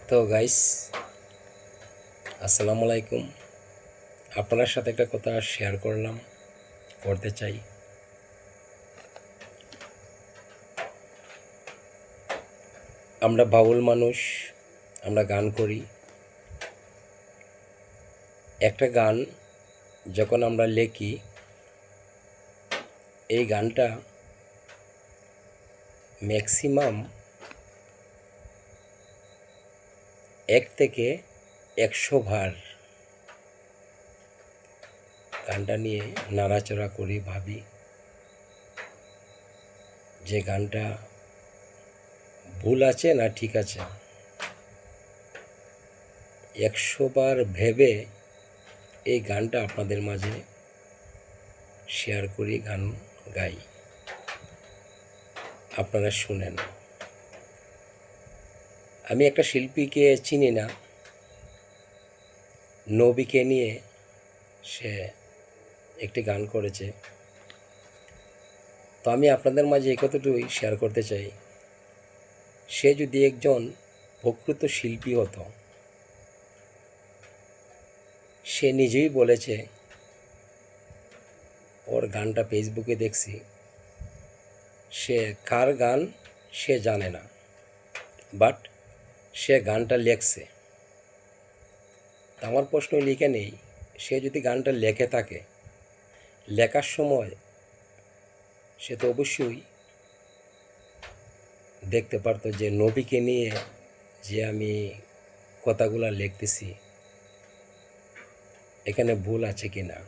তো গাইস, আসসালামু আলাইকুম। আপনার সাথে একটা কথা শেয়ার করতে চাই। আমরা বাউল মানুষ, আমরা গান করি। একটা গান যখন আমরা লেখি, এই গানটা ম্যাক্সিমাম 1 থেকে 100 বার গানটা নিয়ে নাড়াচড়া করি, ভাবি যে গানটা ভুল আছে না ঠিক আছে। 100 বার ভেবে এই গানটা আপনাদের মাঝে শেয়ার করি, গান গাই, আপনারা শুনেন। আমি একটা শিল্পীকে চিনি না, নবীকে নিয়ে সে একটি গান করেছে। তো আমি আপনাদের মাঝে এই কথাটুকুই শেয়ার করতে চাই, সে যদি একজন প্রকৃত শিল্পী হতো, সে নিজেই বলেছে, ওর গানটা ফেসবুকে দেখছি, সে কার গান সে জানে না, বাট সে গানটা লেখছে। আমার প্রশ্ন লিখে নেই, সে যদি গানটা লেখে থাকে, লেখার সময় সে তো অবশ্যই দেখতে পারতো যে নবীকে নিয়ে যে আমি কথাগুলো লিখতেছি, এখানে ভুল আছে কি না।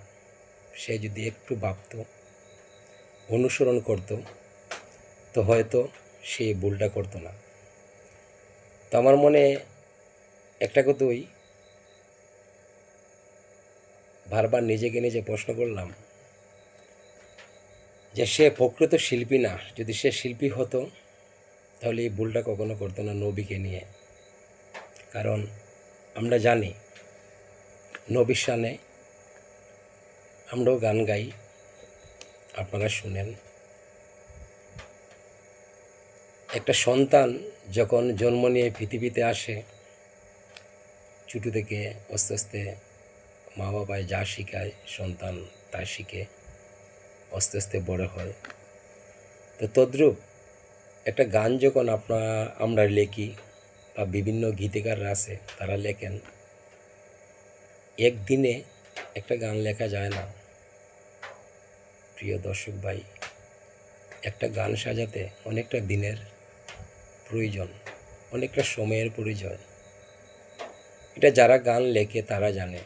সে যদি একটু ভাবতো, অনুসরণ করত, তো হয়তো সেই ভুলটা করতো না। তো আমার মনে একটা কথাই বারবার নিজেকে নিজে প্রশ্ন করলাম, যে সে প্রকৃত শিল্পী না, যদি সে শিল্পী হতো তাহলে এই ভুলটা কখনো করতো না নবীকে নিয়ে। কারণ আমরা জানি নবীর শানে আমরাও গান গাই, আপনারা শুনেন। একটা সন্তান যখন জন্ম নিয়ে পৃথিবীতে আসে, ছোটো থেকে আস্তে আস্তে মা বাবায় যা শেখায় সন্তান তা শিখে আস্তে আস্তে বড় হয়। তো তদ্রূপ একটা গান যখন আমরা লেখি বা বিভিন্ন গীতিকাররা আছে তারা লেখেন, একদিনে একটা গান লেখা যায় না প্রিয় দর্শক ভাই। একটা গান সাজাতে অনেকটা দিনের প্রয়োজন, অনেকটা সময়ের প্রয়োজন। এটা যারা গান লেখে তারা জানে।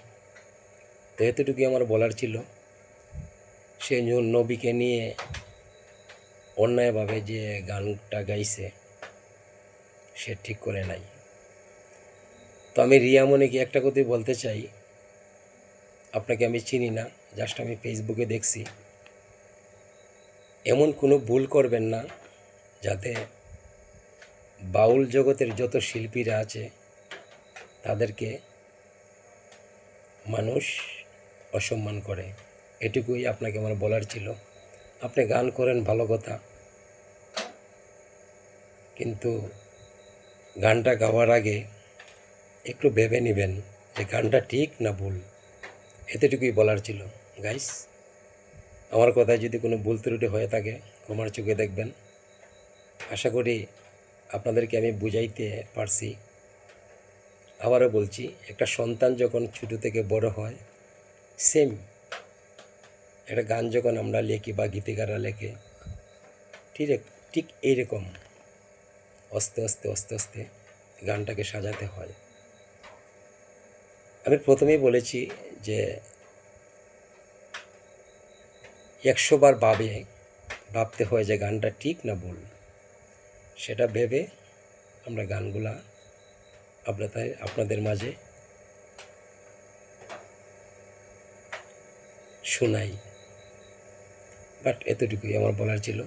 তো এতটুকুই আমার বলার ছিল। সে নবীকে নিয়ে অন্যায়ভাবে যে গানটা গাইছে, সে ঠিক করে নাই। তো আমি রিয়ামণিকে একটা কথাই বলতে চাই, আপনাকে আমি চিনি না, জাস্ট আমি ফেসবুকে দেখছি। এমন কোনো ভুল করবেন না যাতে বাউল জগতের যত শিল্পীরা আছে তাদেরকে মানুষ অসম্মান করে। এটুকুই আপনাকে আমার বলার ছিল। আপনি গান করেন ভালো কথা, কিন্তু গানটা গাওয়ার আগে একটু ভেবে নেবেন যে গানটা ঠিক না ভুল। এতটুকুই বলার ছিল গাইস। আমার কথায় যদি কোনো ভুল ত্রুটি হয়ে থাকে ক্ষমার চোখে দেখবেন। আশা করি আপনাদেরকে আমি বুঝাইতে পারছি। আবারও বলছি, একটা সন্তান যখন ছোটো থেকে বড় হয়, সেম একটা গান যখন আমরা লেখি বা গীতিকাররা লেখে, ঠিক ঠিক এইরকম আস্তে আস্তে আস্তে আস্তে গানটাকে সাজাতে হয়। আমি প্রথমেই বলেছি যে 100 বার ভাবতে হয় যে গানটা ঠিক না ভুল। সেটা ভেবে আমরা গানগুলা আপনাদের মাঝে শোনাই। বাট এতটুকুই আমার বলার ছিল।